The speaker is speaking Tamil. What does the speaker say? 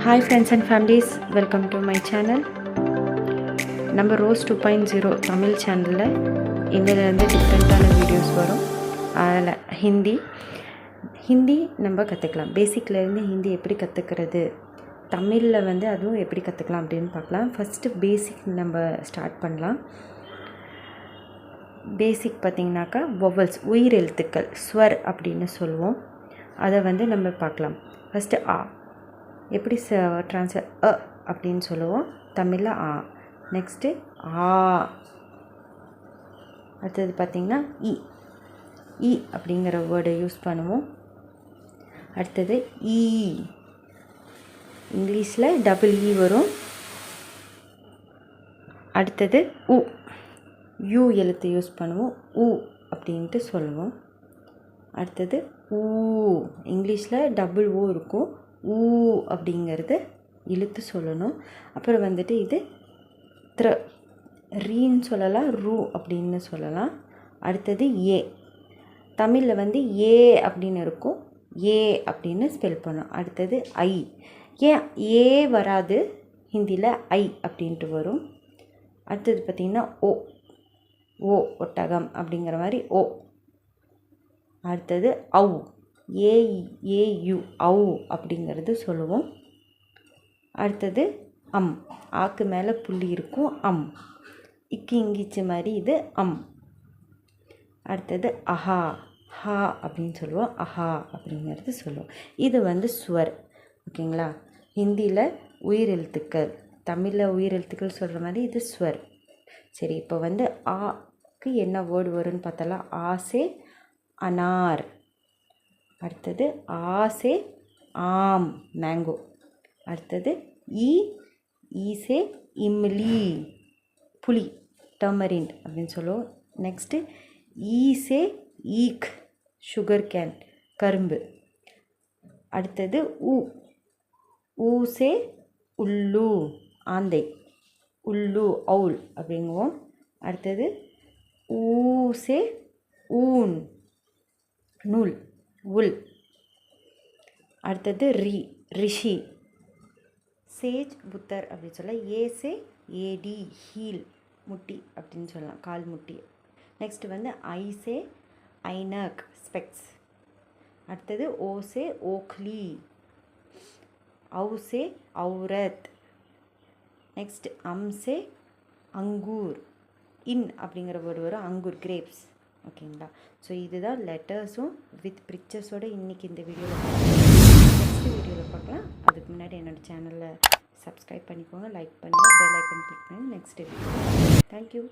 Hi friends and families, welcome to my channel. நம்ம ரோஸ் 2.0 தமிழ் சேனலில் இன்னிலேருந்து டிஃப்ரெண்ட்டான வீடியோஸ் வரும். அதில் ஹிந்தி நம்ம கற்றுக்கலாம். பேசிக்லேருந்து ஹிந்தி எப்படி கற்றுக்கிறது, தமிழில் அதுவும் எப்படி கற்றுக்கலாம் அப்படின்னு பார்க்கலாம். ஃபஸ்ட்டு பேசிக் நம்ம ஸ்டார்ட் பண்ணலாம். பேசிக் பார்த்திங்கனாக்கா வொவல்ஸ், உயிர் எழுத்துக்கள், ஸ்வர் அப்படின்னு சொல்லுவோம். அதை நம்ம பார்க்கலாம். ஃபஸ்ட்டு ஆ எப்படி ட்ரான்ஸ்ஃபர் அப்படின்னு சொல்லுவோம் தமிழில் ஆ. நெக்ஸ்ட்டு ஆ. அடுத்தது பார்த்திங்கன்னா இ அப்படிங்கிற வேர்டை யூஸ் பண்ணுவோம். அடுத்தது ஈ, இங்கிலீஷில் டபுள் இ வரும். அடுத்தது யூ எழுத்து யூஸ் பண்ணுவோம், அப்படின்ட்டு சொல்லுவோம். அடுத்தது ஊ, இங்கிலீஷில் டபுள் ஓ இருக்கும், அப்படிங்கிறது இழுத்து சொல்லணும். அப்புறம் இது ரீன்னு சொல்லலாம், ரூ அப்படின்னு சொல்லலாம். அடுத்தது ஏ, தமிழில் ஏ அப்படின்னு இருக்கும், ஏ அப்படின்னு ஸ்பெல் பண்ணோம். அடுத்தது ஐ, ஏன் ஏ வராது, ஹிந்தியில் ஐ அப்படின்ட்டு வரும். அடுத்தது பார்த்திங்கன்னா ஓ ஒட்டகம் அப்படிங்கிற மாதிரி ஓ. அடுத்தது ஔ, ஏயு ஔ அப்படிங்கிறது சொல்லுவோம். அடுத்தது ஆக்கு மேலே புள்ளி இருக்கும், இக்கு இங்கிச்சு மாதிரி இது அம். அடுத்தது அஹா, ஹா அப்படின்னு சொல்லுவோம், அஹா அப்படிங்கிறது சொல்லுவோம். இது ஸ்வர். ஓகேங்களா? ஹிந்தியில் உயிர் எழுத்துக்கள், தமிழில் உயிர் எழுத்துக்கள் சொல்கிற மாதிரி இது ஸ்வர். சரி, இப்போ ஆக்கு என்ன வேர்டு வரும்னு பார்த்தாலாம். ஆசே அனார். அடுத்தது ஆசே ஆம், மேங்கோ. அடுத்தது ஈசே இம்லி, புளி, டர்மரின் அப்படின்னு சொல்லுவோம். நெக்ஸ்ட்டு ஈசே ஈக், சுகர் கேன், கரும்பு. அடுத்தது ஊசே உள்ளு, ஆந்தை, உள்ளு அவுல் அப்படிங்குவோம். அடுத்தது ஊசே ஊன், நூல், உல். அடுத்தது ரிஷி, சேஜ், புத்தர் அப்படின்னு சொல்லலாம். ஏசே ஏடி, ஹீல், முட்டி அப்படின்னு சொல்லலாம், கால் முட்டி. நெக்ஸ்ட்டு ஐசே ஐனக், ஸ்பெக்ஸ். அடுத்தது ஓசே ஓக்லி, ஔசே ஔரத். நெக்ஸ்ட் அம்சே அங்கூர், அப்படிங்கிற வேர்டு வரும், அங்கூர், கிரேப்ஸ். ஓகேங்களா? ஸோ இதுதான் லெட்டர்ஸும் வித் பிக்சர்ஸோடு இன்றைக்கி இந்த வீடியோவில் நெக்ஸ்ட் வீடியோவில் பார்க்கலாம். அதுக்கு முன்னாடி என்னோடய சேனலில் சப்ஸ்கிரைப் பண்ணிக்கோங்க, லைக் பண்ணுங்கள், பெல் ஐக்கன் கிளிக் பண்ணி நெக்ஸ்ட் வீடியோ. தேங்க்யூ.